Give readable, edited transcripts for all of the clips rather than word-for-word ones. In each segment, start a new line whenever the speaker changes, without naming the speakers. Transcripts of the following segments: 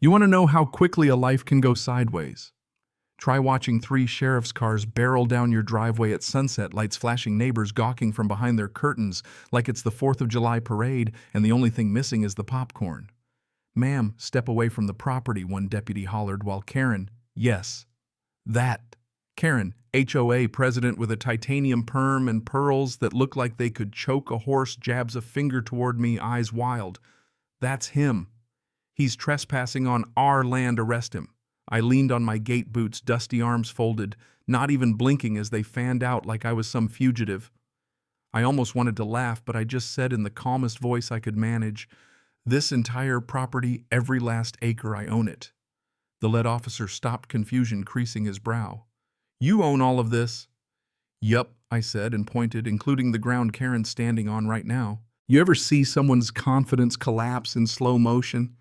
You want to know how quickly a life can go sideways? Try watching three sheriff's cars barrel down your driveway at sunset, lights flashing, neighbors gawking from behind their curtains like it's the 4th of July parade and the only thing missing is the popcorn. "Ma'am, step away from the property," one deputy hollered while Karen, yes, that Karen, HOA president with a titanium perm and pearls that look like they could choke a horse, jabs a finger toward me, eyes wild. "That's him. He's trespassing on our land, arrest him." I leaned on my gate boots, dusty arms folded, not even blinking as they fanned out like I was some fugitive. I almost wanted to laugh, but I just said in the calmest voice I could manage, "This entire property, every last acre, I own it." The lead officer stopped, confusion creasing his brow. "You own all of this?" "Yup," I said and pointed, including the ground Karen's standing on right now. You ever see someone's confidence collapse in slow motion?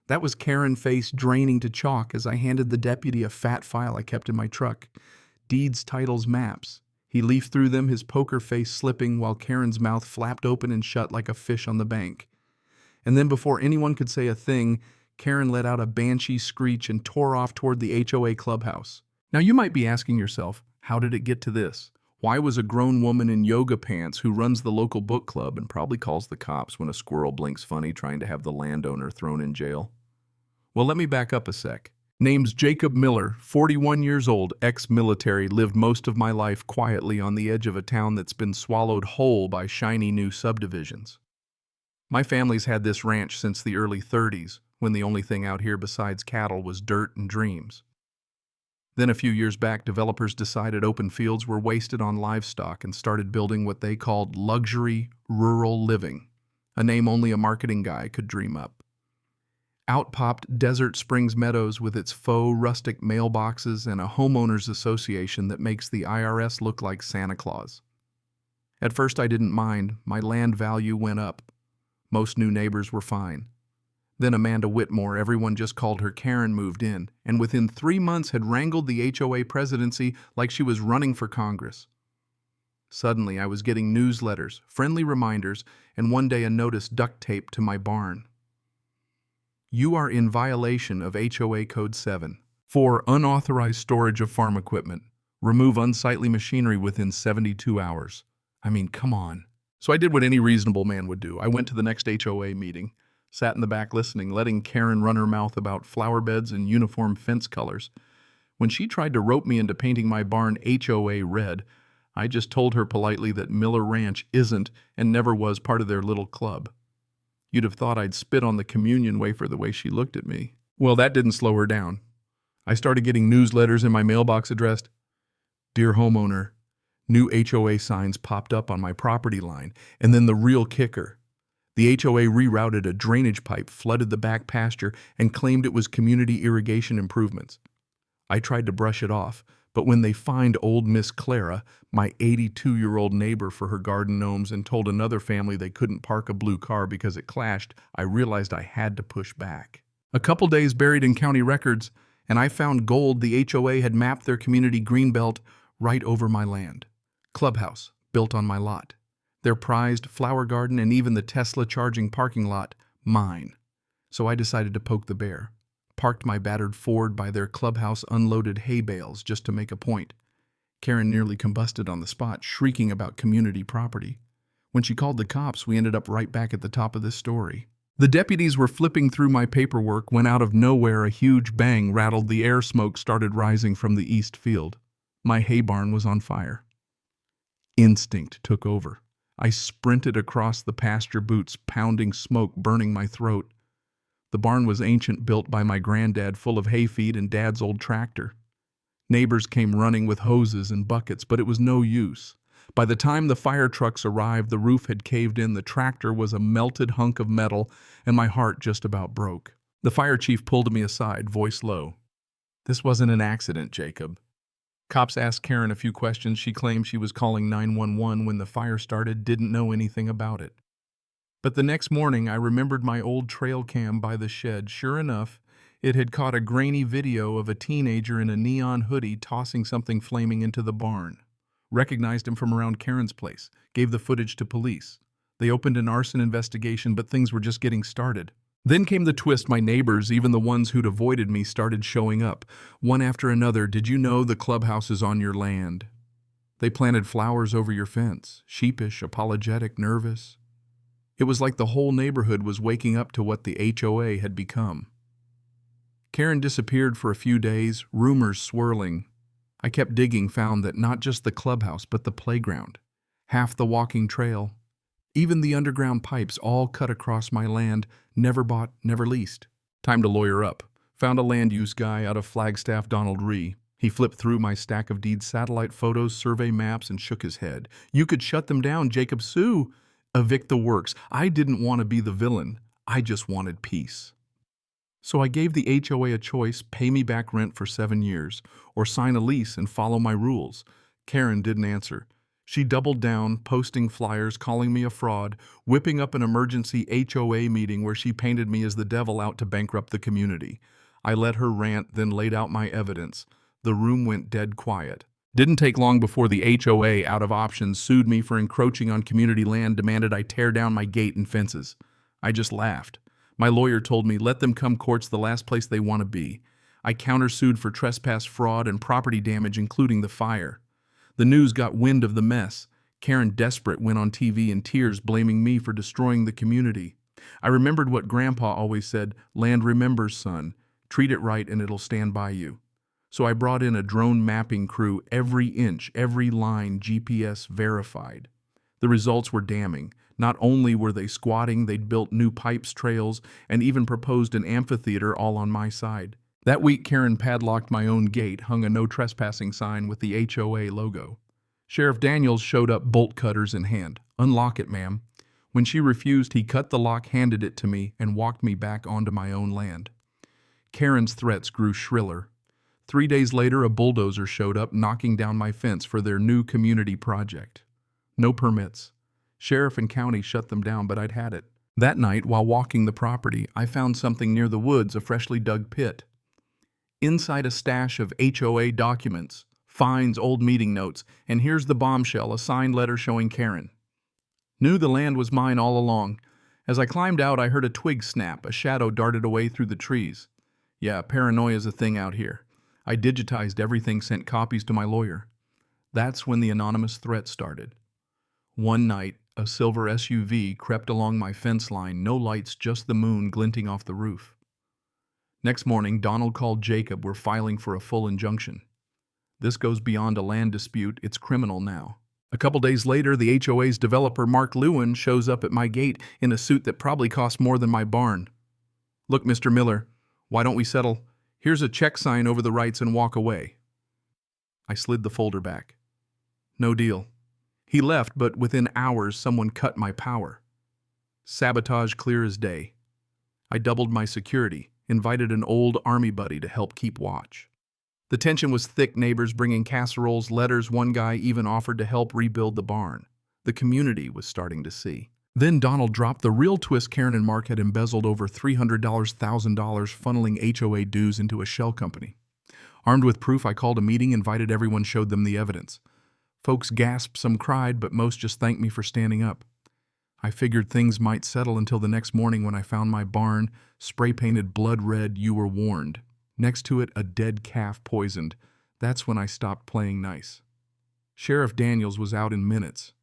That was Karen's face draining to chalk as I handed the deputy a fat file I kept in my truck. Deeds, titles, maps. He leafed through them, his poker face slipping while Karen's mouth flapped open and shut like a fish on the bank. And then before anyone could say a thing, Karen let out a banshee screech and tore off toward the HOA clubhouse. Now you might be asking yourself, how did it get to this? Why was a grown woman in yoga pants who runs the local book club and probably calls the cops when a squirrel blinks funny trying to have the landowner thrown in jail? Well, let me back up a sec. Name's Jacob Miller, 41 years old, ex-military, lived most of my life quietly on the edge of a town that's been swallowed whole by shiny new subdivisions. My family's had this ranch since the early 30s, when the only thing out here besides cattle was dirt and dreams. Then a few years back, developers decided open fields were wasted on livestock and started building what they called luxury rural living, a name only a marketing guy could dream up. Out popped Desert Springs Meadows with its faux rustic mailboxes and a homeowners association that makes the IRS look like Santa Claus. At first I didn't mind, my land value went up. Most new neighbors were fine. Then Amanda Whitmore, everyone just called her Karen, moved in, and within 3 months had wrangled the HOA presidency like she was running for Congress. Suddenly I was getting newsletters, friendly reminders, and one day a notice duct taped to my barn. "You are in violation of HOA Code 7 for unauthorized storage of farm equipment. Remove unsightly machinery within 72 hours. I mean, come on. So I did what any reasonable man would do. I went to the next HOA meeting, sat in the back listening, letting Karen run her mouth about flower beds and uniform fence colors. When she tried to rope me into painting my barn HOA red, I just told her politely that Miller Ranch isn't and never was part of their little club. You'd have thought I'd spit on the communion wafer the way she looked at me. Well, that didn't slow her down. I started getting newsletters in my mailbox addressed, "Dear homeowner." New HOA signs popped up on my property line, and then the real kicker. The HOA rerouted a drainage pipe, flooded the back pasture, and claimed it was community irrigation improvements. I tried to brush it off, but when they fined old Miss Clara, my 82-year-old neighbor, for her garden gnomes and told another family they couldn't park a blue car because it clashed, I realized I had to push back. A couple days buried in county records, and I found gold. The HOA had mapped their community greenbelt right over my land. Clubhouse, built on my lot. Their prized flower garden and even the Tesla charging parking lot, mine. So I decided to poke the bear. Parked my battered Ford by their clubhouse, unloaded hay bales just to make a point. Karen nearly combusted on the spot, shrieking about community property. When she called the cops, we ended up right back at the top of this story. The deputies were flipping through my paperwork when out of nowhere a huge bang rattled. The air smoke started rising from the east field. My hay barn was on fire. Instinct took over. I sprinted across the pasture, boots pounding, smoke burning my throat. The barn was ancient, built by my granddad, full of hay feed and Dad's old tractor. Neighbors came running with hoses and buckets, but it was no use. By the time the fire trucks arrived, the roof had caved in, the tractor was a melted hunk of metal, and my heart just about broke. The fire chief pulled me aside, voice low. "This wasn't an accident, Jacob." Cops asked Karen a few questions. She claimed she was calling 911 when the fire started, didn't know anything about it. But the next morning, I remembered my old trail cam by the shed. Sure enough, it had caught a grainy video of a teenager in a neon hoodie tossing something flaming into the barn. Recognized him from around Karen's place, gave the footage to police. They opened an arson investigation, but things were just getting started. Then came the twist. My neighbors, even the ones who'd avoided me, started showing up, one after another. Did you know the clubhouse is on your land? They planted flowers over your fence, sheepish, apologetic, nervous. It was like the whole neighborhood was waking up to what the HOA had become. Karen disappeared for a few days, rumors swirling. I kept digging, found that not just the clubhouse, but the playground, half the walking trail, even the underground pipes, all cut across my land, never bought, never leased. Time to lawyer up. Found a land use guy out of Flagstaff, Donald Ree. He flipped through my stack of deeds, satellite photos, survey maps, and shook his head. You could shut them down, Jacob. Sue. Evict the works. I didn't want to be the villain. I just wanted peace. So I gave the HOA a choice: pay me back rent for 7 years, or sign a lease and follow my rules. Karen didn't answer. She doubled down, posting flyers, calling me a fraud, whipping up an emergency HOA meeting where she painted me as the devil out to bankrupt the community. I let her rant, then laid out my evidence. The room went dead quiet. Didn't take long before the HOA, out of options, sued me for encroaching on community land, demanded I tear down my gate and fences. I just laughed. My lawyer told me, let them come, court's the last place they want to be. I countersued for trespass, fraud, and property damage, including the fire. The news got wind of the mess. Karen, desperate, went on TV in tears, blaming me for destroying the community. I remembered what Grandpa always said: land remembers, son. Treat it right and it'll stand by you. So I brought in a drone mapping crew, every inch, every line GPS verified. The results were damning. Not only were they squatting, they'd built new pipes, trails, and even proposed an amphitheater, all on my side. That week, Karen padlocked my own gate, hung a no trespassing sign with the HOA logo. Sheriff Daniels showed up, bolt cutters in hand. Unlock it, ma'am. When she refused, he cut the lock, handed it to me, and walked me back onto my own land. Karen's threats grew shriller. 3 days later, a bulldozer showed up, knocking down my fence for their new community project. No permits. Sheriff and county shut them down, but I'd had it. That night, while walking the property, I found something near the woods, a freshly dug pit. Inside, a stash of HOA documents, fines, old meeting notes, and here's the bombshell: a signed letter showing Karen. Knew the land was mine all along. As I climbed out, I heard a twig snap. A shadow darted away through the trees. Yeah, paranoia's a thing out here. I digitized everything, sent copies to my lawyer. That's when the anonymous threat started. One night, a silver SUV crept along my fence line, no lights, just the moon glinting off the roof. Next morning, Donald called Jacob. We're filing for a full injunction. This goes beyond a land dispute, it's criminal now. A couple days later, the HOA's developer, Mark Lewin, shows up at my gate in a suit that probably cost more than my barn. Look, Mr. Miller, why don't we settle? Here's a check, sign over the rights and walk away. I slid the folder back. No deal. He left, but within hours, someone cut my power. Sabotage clear as day. I doubled my security, invited an old army buddy to help keep watch. The tension was thick, neighbors bringing casseroles, letters. One guy even offered to help rebuild the barn. The community was starting to see. Then Donald dropped the real twist. Karen and Mark had embezzled over $300,000, funneling HOA dues into a shell company. Armed with proof, I called a meeting, invited everyone, showed them the evidence. Folks gasped, some cried, but most just thanked me for standing up. I figured things might settle until the next morning when I found my barn, spray-painted blood red. You were warned. Next to it, a dead calf, poisoned. That's when I stopped playing nice. Sheriff Daniels was out in minutes.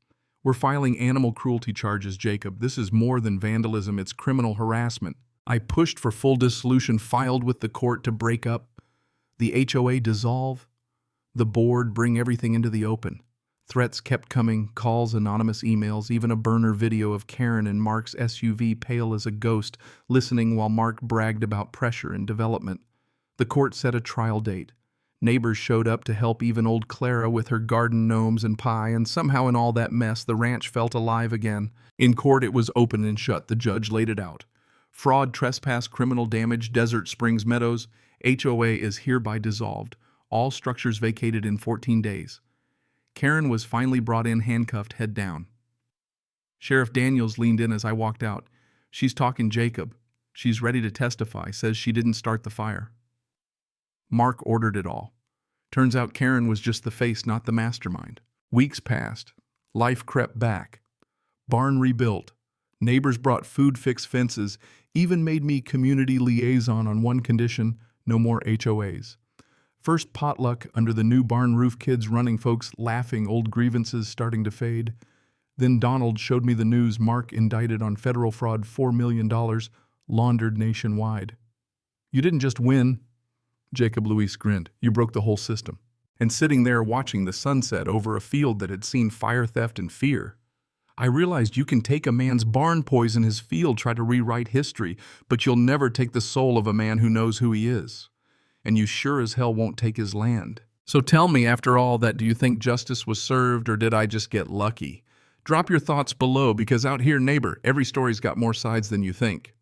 We're filing animal cruelty charges, Jacob. This is more than vandalism, it's criminal harassment. I pushed for full dissolution, filed with the court to break up. The HOA dissolve. The board bring everything into the open. Threats kept coming, calls, anonymous emails, even a burner video of Karen and Mark's SUV, pale as a ghost, listening while Mark bragged about pressure and development. The court set a trial date. Neighbors showed up to help, even old Clara with her garden gnomes and pie, and somehow in all that mess, the ranch felt alive again. In court, it was open and shut. The judge laid it out. Fraud, trespass, criminal damage, Desert Springs Meadows. HOA is hereby dissolved. All structures vacated in 14 days. Karen was finally brought in, handcuffed, head down. Sheriff Daniels leaned in as I walked out. She's talking Jacob. She's ready to testify, says she didn't start the fire. Mark ordered it all. Turns out Karen was just the face, not the mastermind. Weeks passed. Life crept back. Barn rebuilt. Neighbors brought food, fixed fences, even made me community liaison on one condition: no more HOAs. First potluck under the new barn roof, kids running, folks laughing, old grievances starting to fade. Then Donald showed me the news: Mark indicted on federal fraud, $4 million laundered nationwide. You didn't just win, Jacob Luis grinned. You broke the whole system. And sitting there watching the sunset over a field that had seen fire, theft, and fear, I realized you can take a man's barn, poison his field, try to rewrite history, but you'll never take the soul of a man who knows who he is. And you sure as hell won't take his land. So tell me, after all that, do you think justice was served, or did I just get lucky? Drop your thoughts below, because out here, neighbor, every story's got more sides than you think.